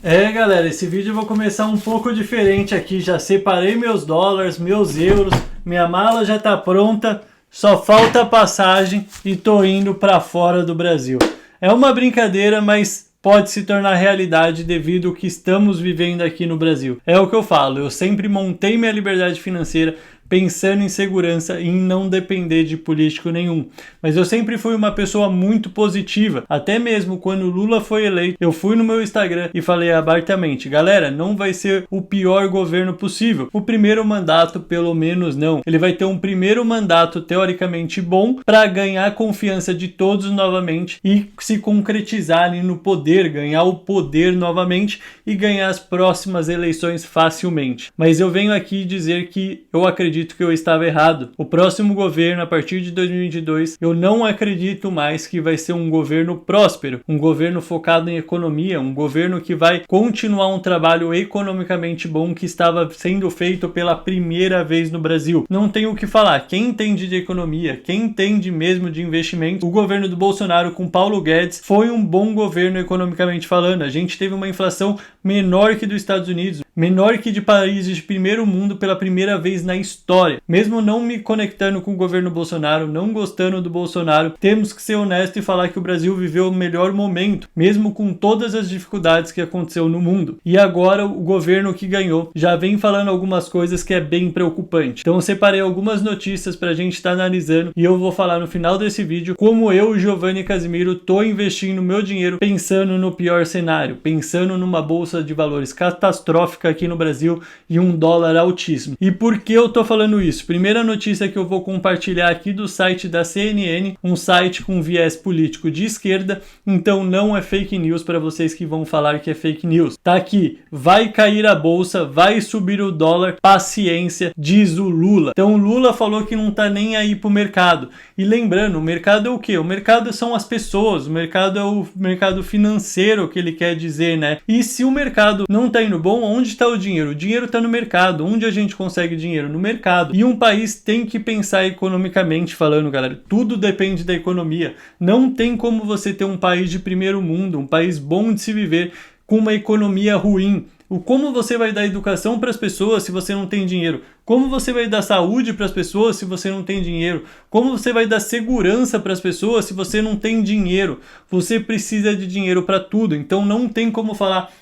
Galera, esse vídeo eu vou começar um pouco diferente aqui. Já separei meus dólares, meus euros, minha mala já tá pronta, só falta a passagem e tô indo para fora do Brasil. É uma brincadeira, mas pode se tornar realidade devido ao que estamos vivendo aqui no Brasil. É o que eu falo, eu sempre montei minha liberdade financeira pensando em segurança e em não depender de político nenhum. Mas eu sempre fui uma pessoa muito positiva. Até mesmo quando o Lula foi eleito, eu fui no meu Instagram e falei abertamente: galera, não vai ser o pior governo possível. O primeiro mandato, pelo menos não. Ele vai ter um primeiro mandato teoricamente bom para ganhar a confiança de todos novamente e se concretizar ali no poder, ganhar o poder novamente e ganhar as próximas eleições facilmente. Mas eu venho aqui dizer que eu acredito que eu estava errado. O próximo governo, a partir de 2022, eu não acredito mais que vai ser um governo próspero, um governo focado em economia, um governo que vai continuar um trabalho economicamente bom que estava sendo feito pela primeira vez no Brasil. Não tenho o que falar. Quem entende de economia, quem entende mesmo de investimento, o governo do Bolsonaro com Paulo Guedes foi um bom governo economicamente falando. A gente teve uma inflação menor que dos Estados Unidos, menor que de países de primeiro mundo pela primeira vez na história. Mesmo não me conectando com o governo Bolsonaro, não gostando do Bolsonaro, temos que ser honestos e falar que o Brasil viveu o melhor momento, mesmo com todas as dificuldades que aconteceu no mundo. E agora o governo que ganhou já vem falando algumas coisas que é bem preocupante. Então eu separei algumas notícias pra gente estar analisando e eu vou falar no final desse vídeo como eu, Giovanni Casimiro, tô investindo meu dinheiro pensando no pior cenário, pensando numa bolsa de valores catastrófica aqui no Brasil e um dólar altíssimo. E por que eu tô falando isso? Primeira notícia que eu vou compartilhar aqui do site da CNN, um site com viés político de esquerda, então não é fake news para vocês que vão falar que é fake news. Tá aqui: vai cair a bolsa, vai subir o dólar, paciência, diz o Lula. Então o Lula falou que não tá nem aí pro mercado. E lembrando, o mercado é o quê? O mercado são as pessoas, o mercado é o mercado financeiro que ele quer dizer, né? E se o mercado não tá indo bom, onde está o dinheiro? O dinheiro tá no mercado. Onde a gente consegue dinheiro? No mercado. E um país tem que pensar economicamente falando, galera. Tudo depende da economia. Não tem como você ter um país de primeiro mundo, um país bom de se viver, com uma economia ruim. Como você vai dar educação para as pessoas se você não tem dinheiro? Como você vai dar saúde para as pessoas se você não tem dinheiro? Como você vai dar segurança para as pessoas se você não tem dinheiro? Você precisa de dinheiro para tudo. Então não tem como falar: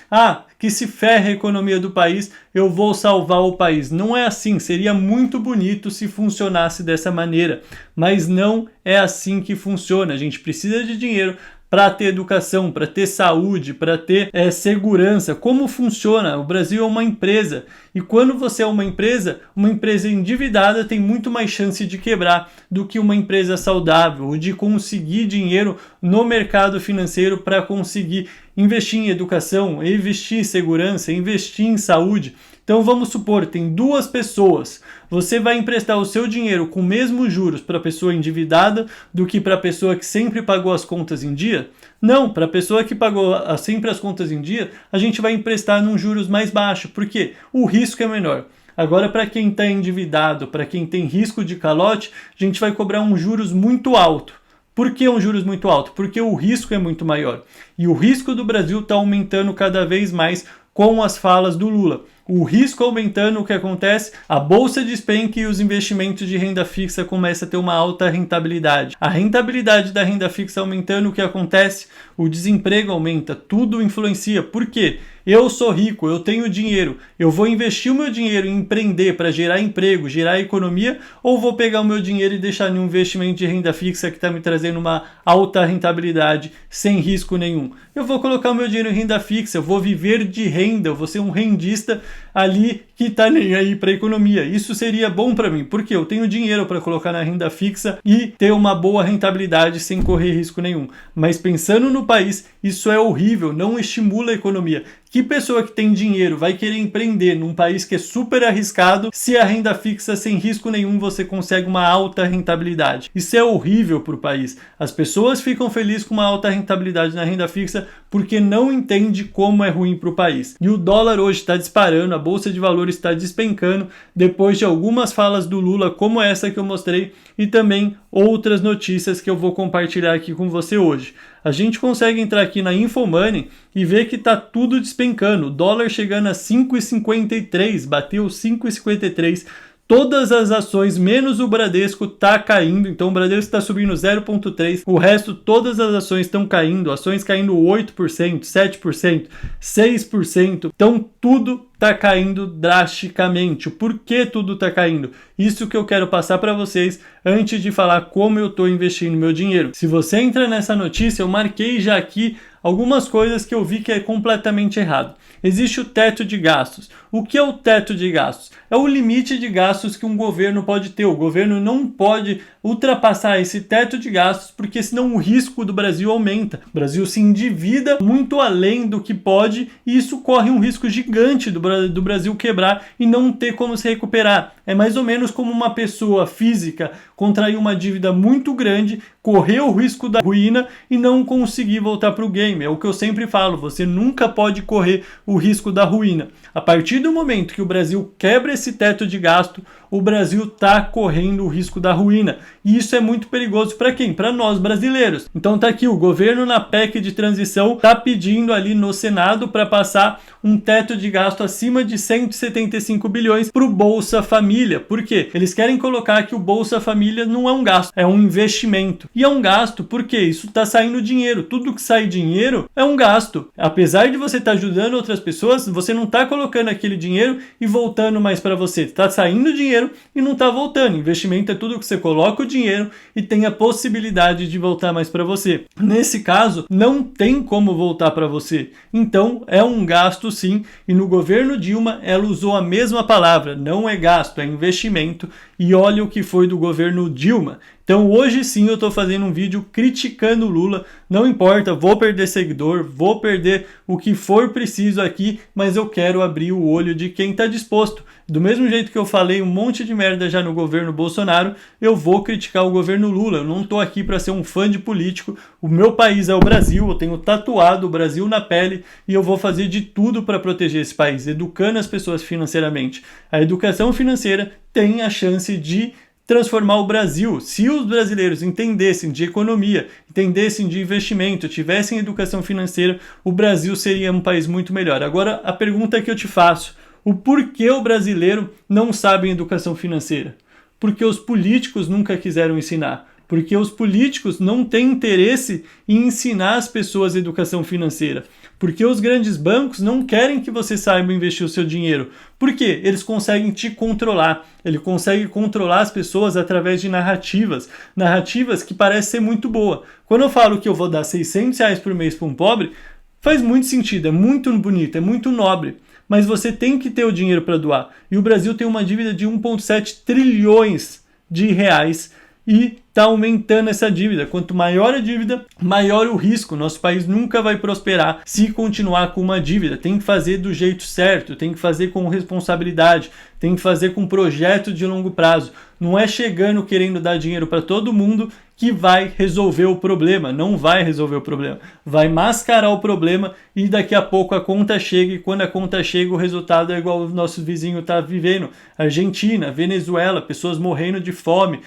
que se ferre a economia do país, eu vou salvar o país. Não é assim. Seria muito bonito se funcionasse dessa maneira. Mas não é assim que funciona. A gente precisa de dinheiro para ter educação, para ter saúde, para ter segurança. Como funciona? O Brasil é uma empresa. E quando você é uma empresa endividada tem muito mais chance de quebrar do que uma empresa saudável, ou de conseguir dinheiro no mercado financeiro para conseguir investir em educação, investir em segurança, investir em saúde. Então vamos supor, tem duas pessoas. Você vai emprestar o seu dinheiro com mesmos juros para a pessoa endividada do que para a pessoa que sempre pagou as contas em dia? Não, para a pessoa que pagou sempre as contas em dia, a gente vai emprestar num juros mais baixo, porque o risco é menor. Agora, para quem está endividado, para quem tem risco de calote, a gente vai cobrar um juros muito alto. Por que um juros muito alto? Porque o risco é muito maior. E o risco do Brasil está aumentando cada vez mais com as falas do Lula. O risco aumentando, o que acontece? A bolsa despenca e os investimentos de renda fixa começam a ter uma alta rentabilidade. A rentabilidade da renda fixa aumentando, o que acontece? O desemprego aumenta, tudo influencia. Por quê? Eu sou rico, eu tenho dinheiro, eu vou investir o meu dinheiro em empreender para gerar emprego, gerar economia, ou vou pegar o meu dinheiro e deixar em um investimento de renda fixa que está me trazendo uma alta rentabilidade sem risco nenhum? Eu vou colocar o meu dinheiro em renda fixa, eu vou viver de renda, eu vou ser um rendista ali que está nem aí para a economia. Isso seria bom para mim, porque eu tenho dinheiro para colocar na renda fixa e ter uma boa rentabilidade sem correr risco nenhum. Mas pensando no país, isso é horrível, não estimula a economia. Que pessoa que tem dinheiro vai querer empreender num país que é super arriscado se a renda fixa sem risco nenhum você consegue uma alta rentabilidade? Isso é horrível para o país. As pessoas ficam felizes com uma alta rentabilidade na renda fixa porque não entende como é ruim para o país. E o dólar hoje está disparando, a bolsa de valores investidor está despencando depois de algumas falas do Lula, como essa que eu mostrei, e também outras notícias que eu vou compartilhar aqui com você hoje. A gente consegue entrar aqui na Infomoney e ver que está tudo despencando. O dólar chegando a 5,53, bateu 5,53. Todas as ações, menos o Bradesco, tá caindo. Então o Bradesco está subindo 0,3%. O resto, todas as ações estão caindo. Ações caindo 8%, 7%, 6%. Então tudo tá caindo drasticamente. Por que tudo tá caindo? Isso que eu quero passar para vocês antes de falar como eu estou investindo meu dinheiro. Se você entra nessa notícia, eu marquei já aqui algumas coisas que eu vi que é completamente errado. Existe o teto de gastos. O que é o teto de gastos? É o limite de gastos que um governo pode ter. O governo não pode ultrapassar esse teto de gastos, porque senão o risco do Brasil aumenta. O Brasil se endivida muito além do que pode e isso corre um risco gigante do Brasil quebrar e não ter como se recuperar. É mais ou menos como uma pessoa física contrair uma dívida muito grande, correr o risco da ruína e não conseguir voltar para o game. É o que eu sempre falo, você nunca pode correr o risco da ruína. A partir do momento que o Brasil quebra esse teto de gasto, o Brasil está correndo o risco da ruína. E isso é muito perigoso para quem? Para nós brasileiros. Então tá aqui, o governo na PEC de transição está pedindo ali no Senado para passar um teto de gasto acima de 175 bilhões para o Bolsa Família. Por quê? Eles querem colocar que o Bolsa Família não é um gasto, é um investimento. E é um gasto porque isso está saindo dinheiro. Tudo que sai dinheiro é um gasto. Apesar de você estar ajudando outras pessoas, você não está colocando aquele dinheiro e voltando mais para você. Está saindo dinheiro e não está voltando. Investimento é tudo que você coloca o dinheiro e tem a possibilidade de voltar mais para você. Nesse caso, não tem como voltar para você. Então, é um gasto sim. E no governo Dilma, ela usou a mesma palavra. Não é gasto, é investimento. E olha o que foi do governo Dilma. Então hoje sim eu estou fazendo um vídeo criticando o Lula, não importa, vou perder seguidor, vou perder o que for preciso aqui, mas eu quero abrir o olho de quem está disposto. Do mesmo jeito que eu falei um monte de merda já no governo Bolsonaro, eu vou criticar o governo Lula. Eu não estou aqui para ser um fã de político, o meu país é o Brasil, eu tenho tatuado o Brasil na pele e eu vou fazer de tudo para proteger esse país, educando as pessoas financeiramente. A educação financeira tem a chance de transformar o Brasil. Se os brasileiros entendessem de economia, entendessem de investimento, tivessem educação financeira, o Brasil seria um país muito melhor. Agora, a pergunta que eu te faço, o porquê o brasileiro não sabe educação financeira? Porque os políticos nunca quiseram ensinar. Porque os políticos não têm interesse em ensinar as pessoas educação financeira. Porque os grandes bancos não querem que você saiba investir o seu dinheiro. Por quê? Eles conseguem te controlar. Ele consegue controlar as pessoas através de narrativas. Narrativas que parecem ser muito boa. Quando eu falo que eu vou dar R$600 por mês para um pobre, faz muito sentido, é muito bonito, é muito nobre. Mas você tem que ter o dinheiro para doar. E o Brasil tem uma dívida de 1,7 trilhões de reais e está aumentando essa dívida. Quanto maior a dívida, maior o risco. Nosso país nunca vai prosperar se continuar com uma dívida. Tem que fazer do jeito certo, tem que fazer com responsabilidade, tem que fazer com projeto de longo prazo. Não é chegando querendo dar dinheiro para todo mundo que vai resolver o problema. Não vai resolver o problema. Vai mascarar o problema e daqui a pouco a conta chega e quando a conta chega o resultado é igual o nosso vizinho está vivendo. Argentina, Venezuela, pessoas morrendo de fome,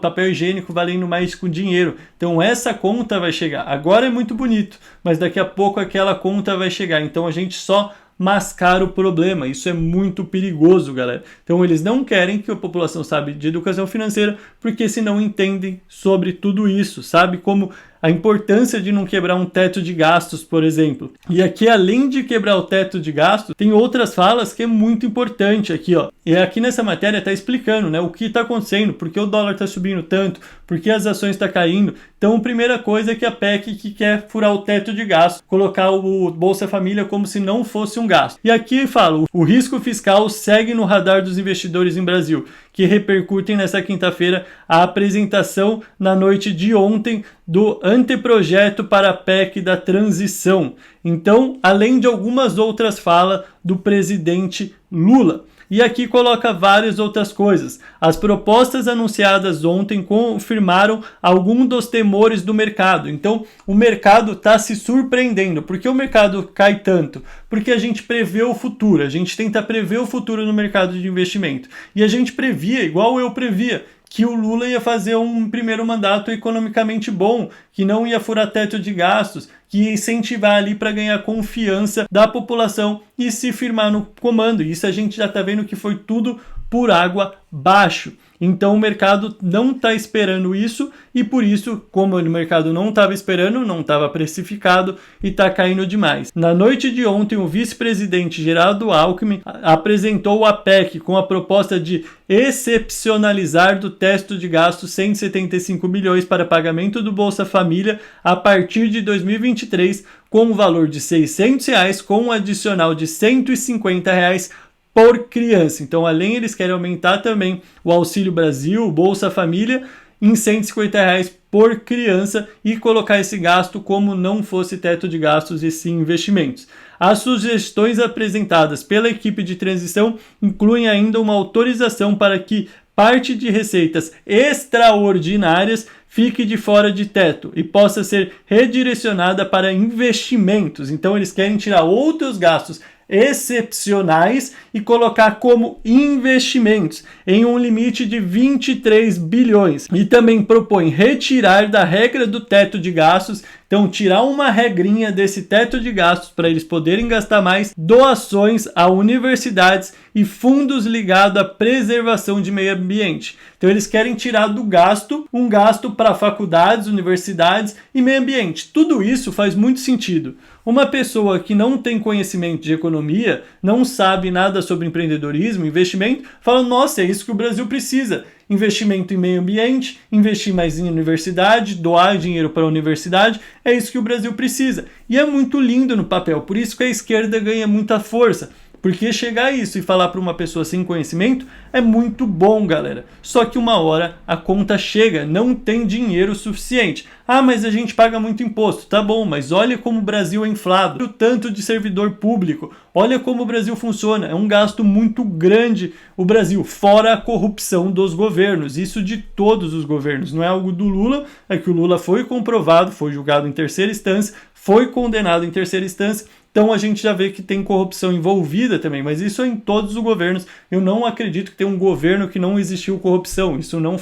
papel higiênico valendo mais com dinheiro. Então essa conta vai chegar. Agora é muito bonito, mas daqui a pouco aquela conta vai chegar. Então a gente só mascara o problema. Isso é muito perigoso, galera. Então eles não querem que a população saiba de educação financeira, porque senão entendem sobre tudo isso, sabe como a importância de não quebrar um teto de gastos, por exemplo. E aqui, além de quebrar o teto de gastos, tem outras falas que é muito importante aqui, ó. E aqui nessa matéria está explicando, né, o que está acontecendo, por que o dólar está subindo tanto, por que as ações estão caindo. Então, a primeira coisa é que a PEC que quer furar o teto de gastos, colocar o Bolsa Família como se não fosse um gasto. E aqui falo, o risco fiscal segue no radar dos investidores em Brasil, que repercutem nessa quinta-feira a apresentação na noite de ontem do anteprojeto para a PEC da transição. Então, além de algumas outras falas do presidente Lula. E aqui coloca várias outras coisas. As propostas anunciadas ontem confirmaram alguns dos temores do mercado. Então, o mercado está se surpreendendo. Por que o mercado cai tanto? Porque a gente prevê o futuro, a gente tenta prever o futuro no mercado de investimento. E a gente previa, igual eu previa, que o Lula ia fazer um primeiro mandato economicamente bom, que não ia furar teto de gastos, que ia incentivar ali para ganhar confiança da população e se firmar no comando. E isso a gente já está vendo que foi tudo por água abaixo. Então o mercado não está esperando isso e por isso, como o mercado não estava esperando, não estava precificado e está caindo demais. Na noite de ontem, o vice-presidente Geraldo Alckmin apresentou a PEC com a proposta de excepcionalizar do teto de gastos 175 bilhões para pagamento do Bolsa Família a partir de 2023, com um valor de R$ 600, com um adicional de R$ 150 por criança. Então, além, eles querem aumentar também o Auxílio Brasil, o Bolsa Família, em R$ 150 por criança e colocar esse gasto como não fosse teto de gastos e sim investimentos. As sugestões apresentadas pela equipe de transição incluem ainda uma autorização para que parte de receitas extraordinárias fique de fora de teto e possa ser redirecionada para investimentos. Então, eles querem tirar outros gastos excepcionais e colocar como investimentos em um limite de 23 bilhões. E também propõe retirar da regra do teto de gastos, então tirar uma regrinha desse teto de gastos para eles poderem gastar mais, doações a universidades e fundos ligados à preservação de meio ambiente. Então eles querem tirar do gasto um gasto para faculdades, universidades e meio ambiente. Tudo isso faz muito sentido. Uma pessoa que não tem conhecimento de economia, não sabe nada sobre empreendedorismo, investimento, fala, nossa, é isso que o Brasil precisa. Investimento em meio ambiente, investir mais em universidade, doar dinheiro para a universidade, é isso que o Brasil precisa. E é muito lindo no papel, por isso que a esquerda ganha muita força. Porque chegar a isso e falar para uma pessoa sem conhecimento é muito bom, galera. Só que uma hora a conta chega, não tem dinheiro suficiente. Ah, mas a gente paga muito imposto. Tá bom, mas olha como o Brasil é inflado. O tanto de servidor público. Olha como o Brasil funciona. É um gasto muito grande o Brasil, fora a corrupção dos governos. Isso de todos os governos. Não é algo do Lula, é que o Lula foi comprovado, foi julgado em terceira instância, foi condenado em terceira instância. Então a gente já vê que tem corrupção envolvida também, mas isso é em todos os governos. Eu não acredito que tem um governo que não existiu corrupção. Isso não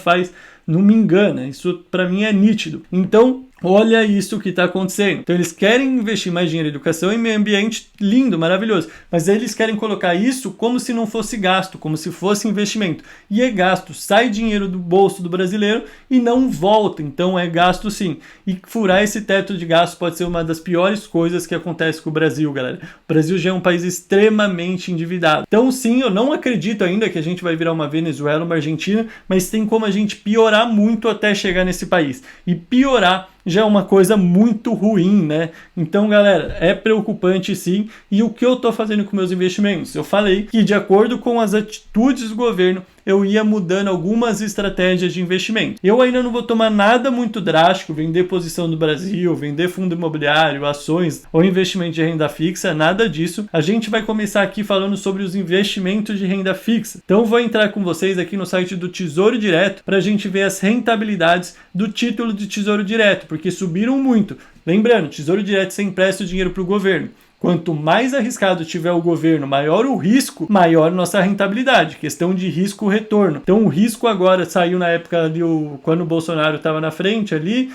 me engana. Isso para mim é nítido. Então, olha isso que está acontecendo. Então eles querem investir mais dinheiro em educação e meio ambiente, lindo, maravilhoso. Mas eles querem colocar isso como se não fosse gasto, como se fosse investimento. E é gasto, sai dinheiro do bolso do brasileiro e não volta. Então é gasto sim. E furar esse teto de gastos pode ser uma das piores coisas que acontece com o Brasil, galera. O Brasil já é um país extremamente endividado. Então sim, eu não acredito ainda que a gente vai virar uma Venezuela, uma Argentina, mas tem como a gente piorar muito até chegar nesse país. E piorar já é uma coisa muito ruim, né? Então, galera, é preocupante sim. E o que eu tô fazendo com meus investimentos? Eu falei que, de acordo com as atitudes do governo, eu ia mudando algumas estratégias de investimento. Eu ainda não vou tomar nada muito drástico, vender posição do Brasil, vender fundo imobiliário, ações ou investimento de renda fixa, nada disso. A gente vai começar aqui falando sobre os investimentos de renda fixa. Então vou entrar com vocês aqui no site do Tesouro Direto para a gente ver as rentabilidades do título de Tesouro Direto, porque subiram muito. Lembrando, Tesouro Direto você empresta o dinheiro para o governo. Quanto mais arriscado tiver o governo, maior o risco, maior nossa rentabilidade. Questão de risco-retorno. Então o risco agora saiu na época ali, quando o Bolsonaro estava na frente ali,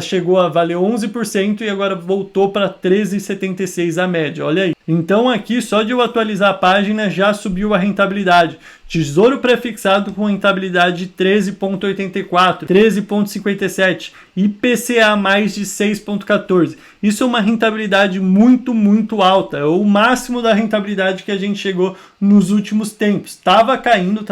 chegou a valer 11% e agora voltou para 13,76% a média. Olha aí. Então aqui, só de eu atualizar a página, já subiu a rentabilidade. Tesouro prefixado com rentabilidade de 13,84%, 13,57%, IPCA mais de 6,14%. Isso é uma rentabilidade muito, muito alta. É o máximo da rentabilidade que a gente chegou nos últimos tempos. Estava caindo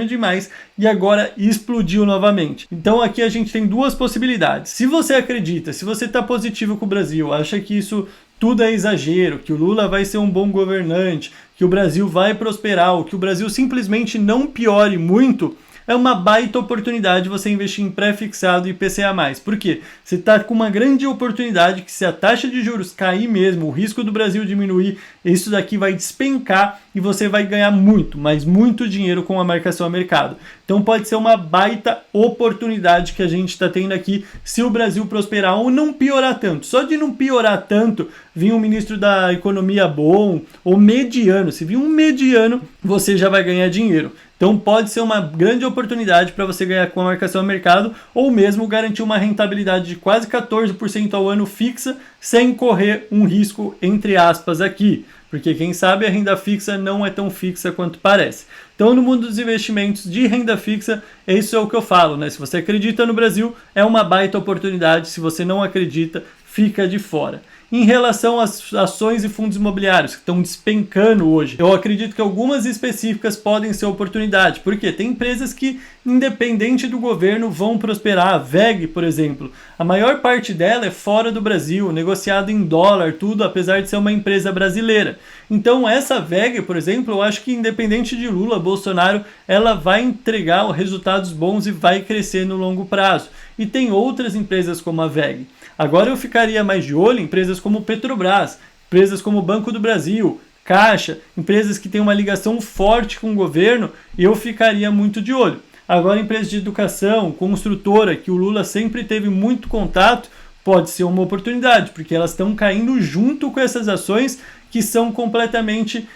demais e agora explodiu novamente. Então aqui a gente tem duas possibilidades. Se você acredita, se você está positivo com o Brasil, acha que isso tudo é exagero, que o Lula vai ser um bom governante, que o Brasil vai prosperar, ou que o Brasil simplesmente não piore muito, é uma baita oportunidade você investir em pré-fixado e IPCA+. Por quê? Você está com uma grande oportunidade que se a taxa de juros cair mesmo, o risco do Brasil diminuir, isso daqui vai despencar e você vai ganhar muito, mas muito dinheiro com a marcação a mercado. Então pode ser uma baita oportunidade que a gente está tendo aqui se o Brasil prosperar ou não piorar tanto. Só de não piorar tanto, vir um ministro da economia bom ou mediano. Se vir um mediano, você já vai ganhar dinheiro. Então pode ser uma grande oportunidade para você ganhar com a marcação a mercado ou mesmo garantir uma rentabilidade de quase 14% ao ano fixa sem correr um risco entre aspas aqui. Porque quem sabe a renda fixa não é tão fixa quanto parece. Então no mundo dos investimentos de renda fixa, isso é o que eu falo, né? Se você acredita no Brasil, é uma baita oportunidade. Se você não acredita, fica de fora. Em relação às ações e fundos imobiliários que estão despencando hoje, eu acredito que algumas específicas podem ser oportunidade, porque tem empresas que, independente do governo, vão prosperar. A VEG, por exemplo, a maior parte dela é fora do Brasil, negociada em dólar, tudo, apesar de ser uma empresa brasileira. Então essa VEG, por exemplo, eu acho que independente de Lula, Bolsonaro, ela vai entregar resultados bons e vai crescer no longo prazo. E tem outras empresas como a VEG. Agora eu ficaria mais de olho em empresas como Petrobras, empresas como Banco do Brasil, Caixa, empresas que têm uma ligação forte com o governo, eu ficaria muito de olho. Agora empresas de educação, construtora, que o Lula sempre teve muito contato, pode ser uma oportunidade, porque elas estão caindo junto com essas ações que são completamente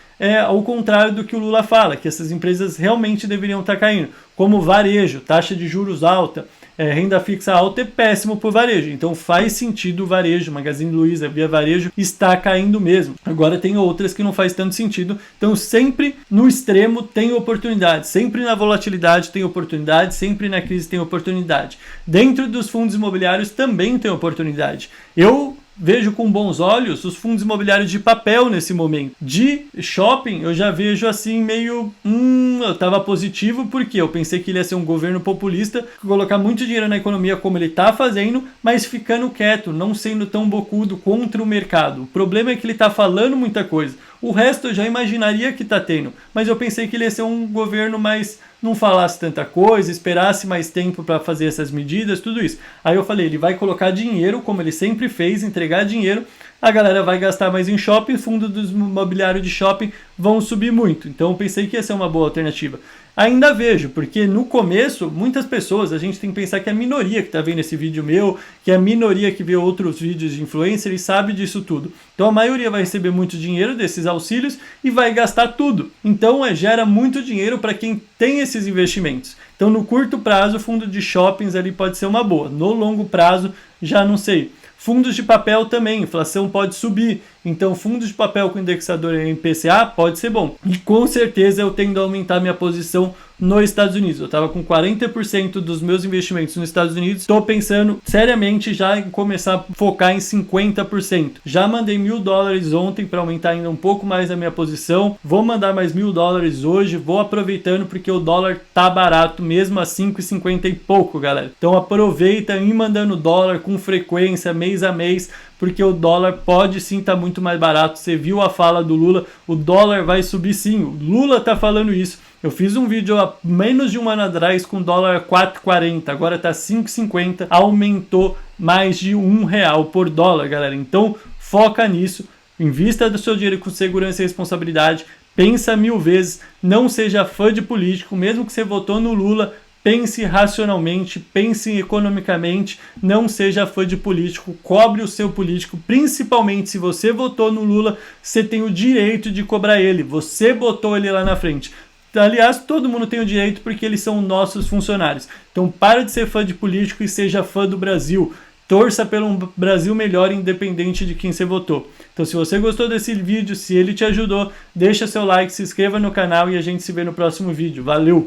ao contrário do que o Lula fala, que essas empresas realmente deveriam estar caindo, como varejo, taxa de juros alta, renda fixa alta é péssimo para o varejo, então faz sentido o varejo, Magazine Luiza, Via Varejo está caindo mesmo. Agora tem outras que não faz tanto sentido, então sempre no extremo tem oportunidade, sempre na volatilidade tem oportunidade, sempre na crise tem oportunidade. Dentro dos fundos imobiliários também tem oportunidade. Eu vejo com bons olhos os fundos imobiliários de papel nesse momento. De shopping, eu já vejo assim meio... eu estava positivo porque eu pensei que ele ia ser um governo populista, colocar muito dinheiro na economia como ele está fazendo, mas ficando quieto, não sendo tão bocudo contra o mercado. O problema é que ele está falando muita coisa. O resto eu já imaginaria que está tendo, mas eu pensei que ele ia ser um governo mais... não falasse tanta coisa, esperasse mais tempo para fazer essas medidas, tudo isso. Aí eu falei, ele vai colocar dinheiro, como ele sempre fez, entregar dinheiro, a galera vai gastar mais em shopping, fundo dos imobiliários de shopping vão subir muito. Então eu pensei que ia ser uma boa alternativa. Ainda vejo, porque no começo, muitas pessoas, a gente tem que pensar que é a minoria que está vendo esse vídeo meu, que é a minoria que vê outros vídeos de influencer e sabe disso tudo. Então a maioria vai receber muito dinheiro desses auxílios e vai gastar tudo. Então gera muito dinheiro para quem tem esses investimentos. Então no curto prazo, o fundo de shoppings ali pode ser uma boa. No longo prazo, já não sei. Fundos de papel também, inflação pode subir, então fundos de papel com indexador em IPCA pode ser bom. E com certeza eu tendo a aumentar minha posição nos Estados Unidos. Eu estava com 40% dos meus investimentos nos Estados Unidos, estou pensando seriamente já em começar a focar em 50%. Já mandei $1.000 ontem para aumentar ainda um pouco mais a minha posição, vou mandar mais $1.000 hoje, vou aproveitando porque o dólar tá barato mesmo a 5,50 e pouco, galera. Então aproveita e mandando dólar com frequência, mês a mês, porque o dólar pode sim estar muito mais barato. Você viu a fala do Lula, o dólar vai subir sim, o Lula tá falando isso. Eu fiz um vídeo há menos de um ano atrás com dólar a 4,40, agora tá 5,50, aumentou mais de R$1 por dólar, galera. Então foca nisso, invista do seu dinheiro com segurança e responsabilidade, pensa 1000 vezes, não seja fã de político, mesmo que você votou no Lula, pense racionalmente, pense economicamente, não seja fã de político, cobre o seu político, principalmente se você votou no Lula, você tem o direito de cobrar ele, você botou ele lá na frente. Aliás, todo mundo tem o direito porque eles são nossos funcionários. Então para de ser fã de político e seja fã do Brasil. Torça pelo Brasil melhor, independente de quem você votou. Então se você gostou desse vídeo, se ele te ajudou, deixa seu like, se inscreva no canal e a gente se vê no próximo vídeo. Valeu!